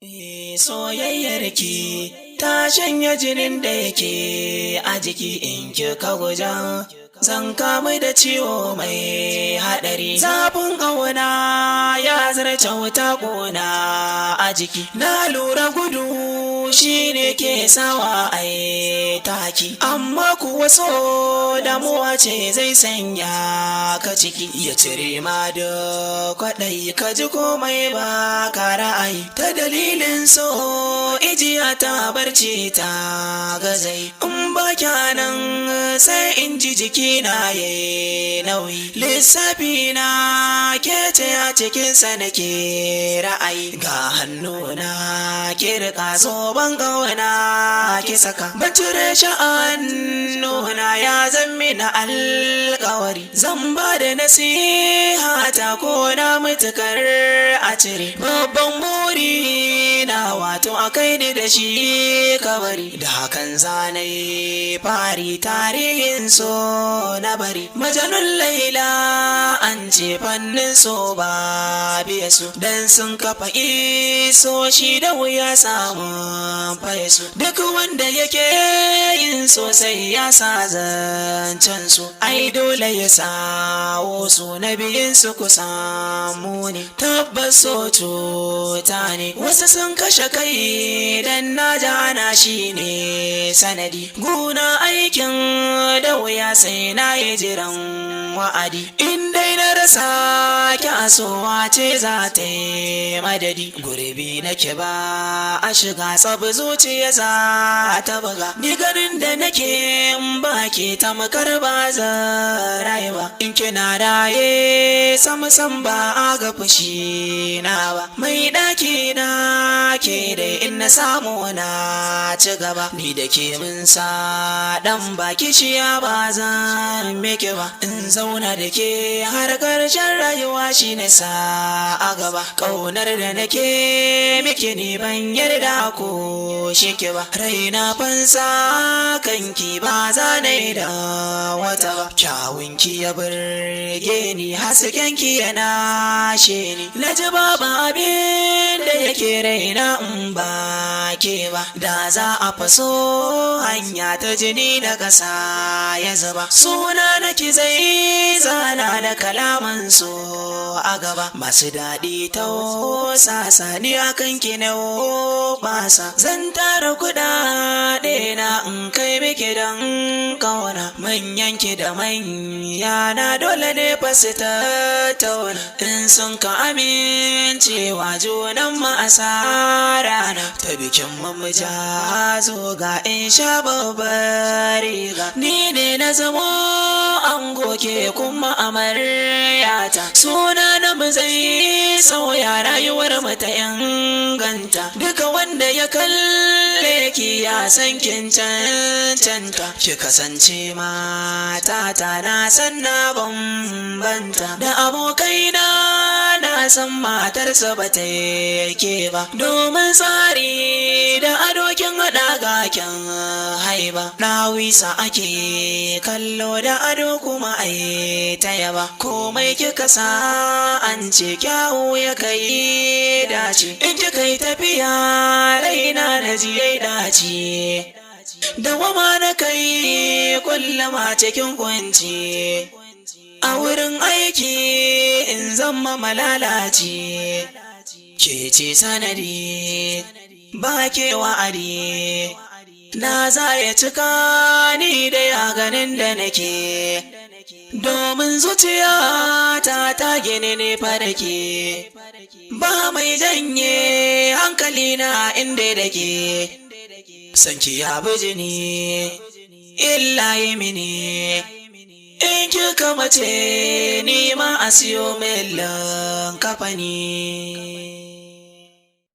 Soyayyar ki ta shanye jinin da yake a jiki in kika guja zan kamu da ciwo mai haɗari. Zafin ƙauna ya zarce wuta ƙona a jiki. Na lura gudu shi ne ke sawa a taki, amma kuwa so damuwa ce zai sanya ka ciki. Ya cire ma da kwaɗayi ka ji komai ba ka ra'ayi. Ta dalilin so ijiya ta barci ta gazai. In ba kyanan sai in ji jikina yayi nauyi. Lissafi na ke ce a cikinsa nake ra'ayi. Ga hannuna ke riƙa zoben ƙauna ki saka. Ban cire shi a hannuna ya zammi na alƙawari. Zan ba da nasiha ta ko na mutukar a cire. Babban buri na wato a kai ni da shi kabari. Da hakan zanai fari tarihin so na bari. Majanun Laila an ce fannin so ba biya su, dan sun kafa iso shi da wuya samun faye su. Duk wanda yake yin sosai ya sa zancen su, ai dole ya sawo su na biyun su ku samu ne. Tabbas so cuta ne, wasu sun kashe kai dan na jana shi ne sanadi. Guna aikin da wuya sai na yi jiran wa'adi. In dai na rasa kyasowa ce za ta yi madadi. Gurbi nake ba a shiga tsabi zuciya za ta buga. Ni ganin da nake ba ke tamkar ba za rayuwa. In kina raye sam ba a ga fushi na ba. Mai ɗaki na ke dai in na samu na ci gaba. Ni da ke mun sa ɗan baki shiya ba zan miki ba. In zauna da ke har ƙarshen rayuwa shi ne sa a gaba. Ƙaunar da nake miki ni ban yarda ko shike ba. Raina fansa kanki ba za na yi da wata ba. Kyawunki ya burge ni, haskenki yana she ni. Na ji babu abin da yake raina in ba ke ba. Da za a faso hanya ta jini na ƙasa ya zuba. Suna naki zai zana da kalaman so a gaba. Masu daɗi ta sasa ni a kanki na basa. Zan tara kuɗaɗe na in kai miki don ƙauna. Manyanki da manya na dole ne fa su tattauna. In sun ka amincewa junan mu asara na. Ta bikin mamuja zo ga in sha babbar riga. Ni ne na zamo ango ke kuma amaryata. Suna na mu zai sauya rayuwar mu ta inganta. Duka wanda ya kalle ki ya san kin cancanta. Ki kasance matata na san na bambanta. Da abokaina na san matarsa ba ta yake ba. Domin tsari da adokin haɗa gaken haiba. Na wisa ake kallo da ado kuma ai ta yaba. Komai kika sa an ce kyawu ya kai dace. In kika yi tafiya raina na ji yai dace. Da wama na kai kullum a cikin kunci. A wurin aiki in zama malalaci. Ke ce sanadi ba ke wa'adi. Na za ya cika ni da ya ganin da nake. Domin zuciya ta gini ne farake. Ba mai janye hankali na inda da ke. Sanki ya buji ni illa yi mini. In kika mace ni ma a siyo mai kafani.